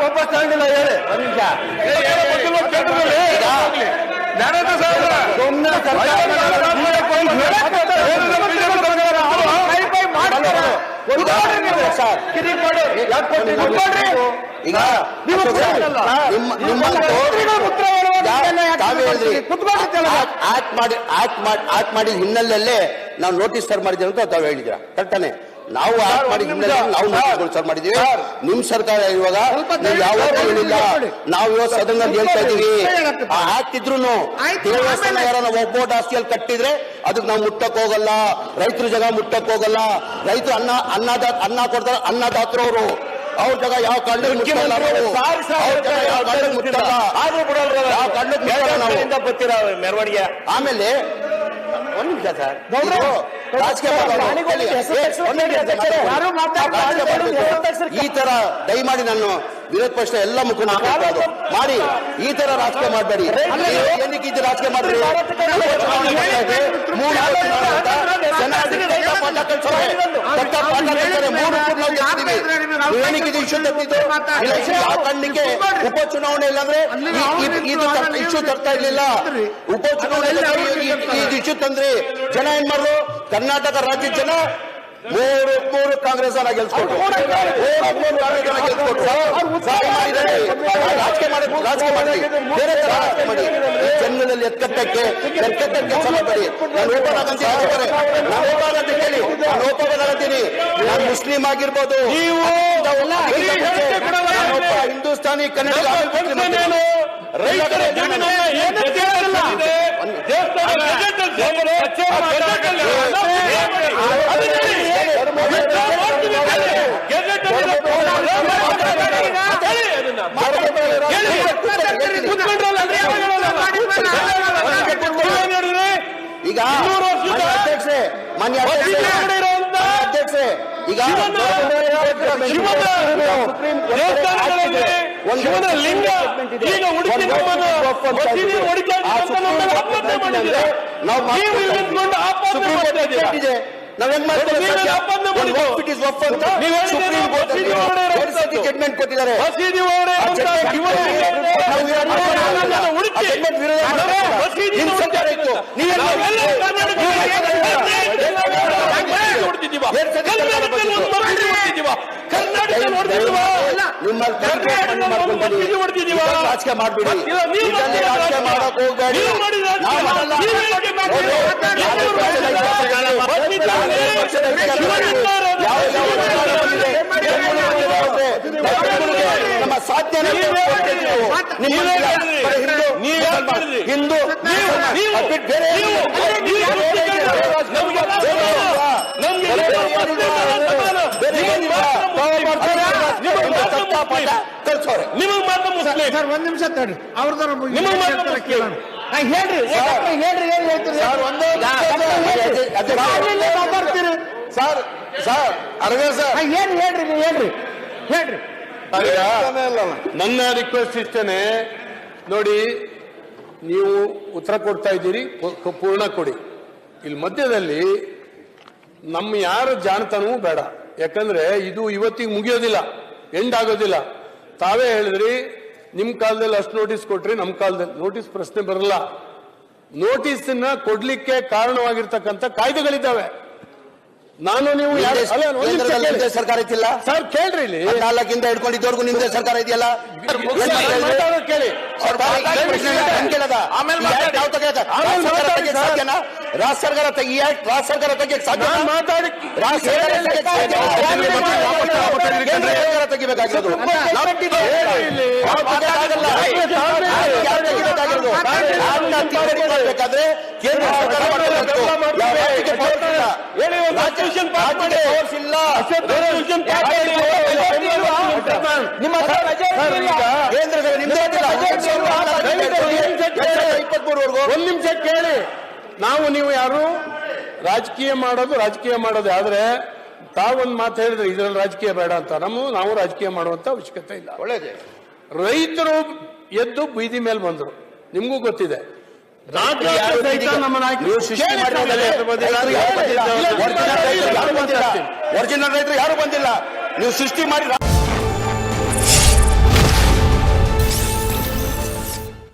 ವಾಪಸ್ ತಗೊಂಡಿಲ್ಲ ಹೇಳಿ ಒಂದ್ ನಿಮಿಷ. ಈಗ ಆಕ್ಟ್ ಮಾಡಿ ಹಿನ್ನೆಲೆಯಲ್ಲೇ ನಾವು ನೋಟಿಸ್ ಸರ್ ಮಾಡಿದ್ದೀವಿ ಅಂತ ತಾವು ಹೇಳಿದ್ರ ಕರೆಕ್ಟಾನೆ. ನಾವು ಆಕ್ಟ್ ಮಾಡಿ ಹಿನ್ನೆಲೆ ನಾವು ನೋಟಿಸ್ಗಳು ಸರ್ ಮಾಡಿದೀವಿ. ನಿಮ್ ಸರ್ಕಾರ ಇರುವಾಗ ನೀವು ಯಾವತ್ತೂ ಹೇಳಿಲ್ಲ. ನಾವು ಇವತ್ತು ಸದನ ಹೇಳ್ತಾ ಇದೀವಿ, ಆ ಆಕ್ಟ್ ಇದ್ರು ದೇವಸ್ಥಾನ ಯಾರನ್ನ ಒಬ್ಬೊಟ್ಟು ಆಸ್ತಿಯಲ್ಲಿ ಕಟ್ಟಿದ್ರೆ ಅದಕ್ಕೆ ನಾವು ಮುಟ್ಟಕ್ ಹೋಗಲ್ಲ. ರೈತರ ಜಾಗ ಮುಟ್ಟಕ್ ಹೋಗಲ್ಲ. ರೈತರು ಅನ್ನ ಕೊಡ್ತಾರೆ, ಅನ್ನದಾತರವರು. ಅವ್ರ ಜಾಗ ಯಾವ ಕಾರಣಕ್ಕೆ ಮುಟ್ಟಲ್ಲ, ಯಾವ ಕಾರಣಕ್ಕೆ ಮುಟ್ಟಲ್ಲ, ಯಾವ ಕಾರಣಕ್ಕೆ ಗೊತ್ತಿರ ಮೆರವಣಿಗೆ. ಆಮೇಲೆ ಒಂದ್ ನಿಮಿಷ ಸರ್, ಈ ತರ ದಯಮಾಡಿ ನಾನು ವಿರೋಧ ಪಕ್ಷ ಎಲ್ಲ ಮುಖಂಡ ಮಾಡಿ ಈ ತರ ರಾಜಕೀಯ ಮಾಡಬೇಡಿ. ಏನಕ್ಕೆ ಇದು ರಾಜಕೀಯ ಮಾಡಬೇಡಿ. ಏನಕ್ಕೆ ಇಶ್ಯೂ ತಪ್ಪಿದ್ದು? ಯಾವ ಕಾರಣಕ್ಕೆ ಉಪಚುನಾವಣೆ ಇಲ್ಲಾಂದ್ರೆ ಇಶ್ಯೂ ತರ್ತಾ ಇರ್ಲಿಲ್ಲ. ಉಪಚುನಾವಣೆ ಇಶ್ಯೂ ತಂದ್ರಿ. ಜನ ಏನ್ ಮಾಡ್ರು? ಕರ್ನಾಟಕ ರಾಜ್ಯದ ಜನ ಮೂರು ಕಾಂಗ್ರೆಸ್ ಗೆಲ್ಸ್ಕೊಟ್ರು. ರಾಜಕೀಯ ಮಾಡಿ ಬೇರೆ ತರ ರಾಜಕೀಯ ಮಾಡಿ ಜನ್ಮದಲ್ಲಿ ಎತ್ಕಟ್ಟಕ್ಕೆ ಕೆಲಸ ಮಾಡಬೇಡಿ. ನಾನು ಹೇಳಿ, ನಾನು ಒಪ್ಪಂತೀನಿ. ನಾನು ಮುಸ್ಲಿಂ ಆಗಿರ್ಬೋದು, ಹಿಂದೂಸ್ತಾನಿ ಕನ್ನಡ ಈಗ ಅಧ್ಯಕ್ಷೆ ಮಾನ್ಯ ಅಧ್ಯಕ್ಷೆ ಈಗ ನಾವೇನ್ ಮಾಡ್ತೀವಿ? ಜಡ್ಮೆಂಟ್ ಕೊಟ್ಟಿದ್ದಾರೆ. ರಾಜಕೀಯ ಮಾಡಬೇಡಿ, ರಾಜಕೀಯ ಮಾಡಕ್ ಹೋಗ್ಬೇಡಿ. ನಮ್ಮ ಸಾಧ್ಯ ಹಿಂದೂ ಬೇರೆ ನಿಮಗ್ ಮಾತ್ರ ಮುಸ್ಲಿಂ ಸರ್ ಒಂದ್ ನಿಮಿಷ ತಡ್ರಿ. ಅವ್ರದಾರ ಹೇಳ್ರಿ ಮಾತಾಡ್ತೀರಿ ಸರ್. ಸರ್ ಅರವಿಂದ್ ಸರ್ ಏನ್ ಹೇಳ್ರಿ. ನನ್ನ ರಿಕ್ವೆಸ್ಟ್ ಇಷ್ಟೇನೆ, ನೋಡಿ ನೀವು ಉತ್ತರ ಕೊಡ್ತಾ ಇದ್ದೀರಿ, ಪೂರ್ಣ ಕೊಡಿ. ಇಲ್ಲಿ ಮಧ್ಯದಲ್ಲಿ ನಮ್ಮ ಯಾರ ಜಾಣತನವೂ ಬೇಡ. ಯಾಕಂದ್ರೆ ಇದು ಇವತ್ತಿಗೆ ಮುಗಿಯೋದಿಲ್ಲ, ಎಂಡ್ ಆಗೋದಿಲ್ಲ. ತಾವೇ ಹೇಳಿದ್ರಿ ನಿಮ್ ಕಾಲದಲ್ಲಿ ಅಷ್ಟು ನೋಟಿಸ್ ಕೊಟ್ರಿ, ನಮ್ಮ ಕಾಲದಲ್ಲಿ ನೋಟಿಸ್ ಪ್ರಶ್ನೆ ಬರಲ್ಲ. ನೋಟಿಸ್ನ ಕೊಡ್ಲಿಕ್ಕೆ ಕಾರಣವಾಗಿರ್ತಕ್ಕಂಥ ಕಾಯ್ದೆಗಳಿದ್ದಾವೆ. ನಾನು ನೀವು ಸರ್ಕಾರ ಇತ್ತಿಲ್ಲ ಸರ್, ಕೇಳ್ರಿ. ಇಲ್ಲಿ 4 ಹಿಡ್ಕೊಂಡಿದ್ದವರೆಗೂ ನಿಮ್ದೇ ಸರ್ಕಾರ ಇದೆಯಲ್ಲ. ಕೇಳಿ. ರಾಜ್ಯ ಸರ್ಕಾರ ತೆಗಿಯಕ್ಕೆ ಸಾಧ್ಯ? ಮಾತಾಡಿ ತೆಗಿಬೇಕಾಗಿರೋದು ಬೇಕಾದ್ರೆ ಕೇಂದ್ರ ಒಂದ್ ನಿಮಿಷ ಕೇಳಿ. ನಾವು ನೀವು ಯಾರು ರಾಜಕೀಯ ಮಾಡೋದು ಆದ್ರೆ ತಾವೊಂದು ಮಾತು ಹೇಳಿದ್ರೆ ಇದ್ರಲ್ಲಿ ರಾಜಕೀಯ ಬೇಡ ಅಂತ. ನಾವು ರಾಜಕೀಯ ಮಾಡುವಂತ ಅವಶ್ಯಕತೆ ಇಲ್ಲ. ಒಳ್ಳೇದೇ. ರೈತರು ಎದ್ದು ಬೀದಿ ಮೇಲೆ ಬಂದ್ರು, ನಿಮ್ಗೂ ಗೊತ್ತಿದೆ. ಒರಿಜಿನಲ್ ರೈತರು ಯಾರು ಬಂದಿಲ್ಲ. ನೀವು ಸೃಷ್ಟಿ ಮಾಡಿ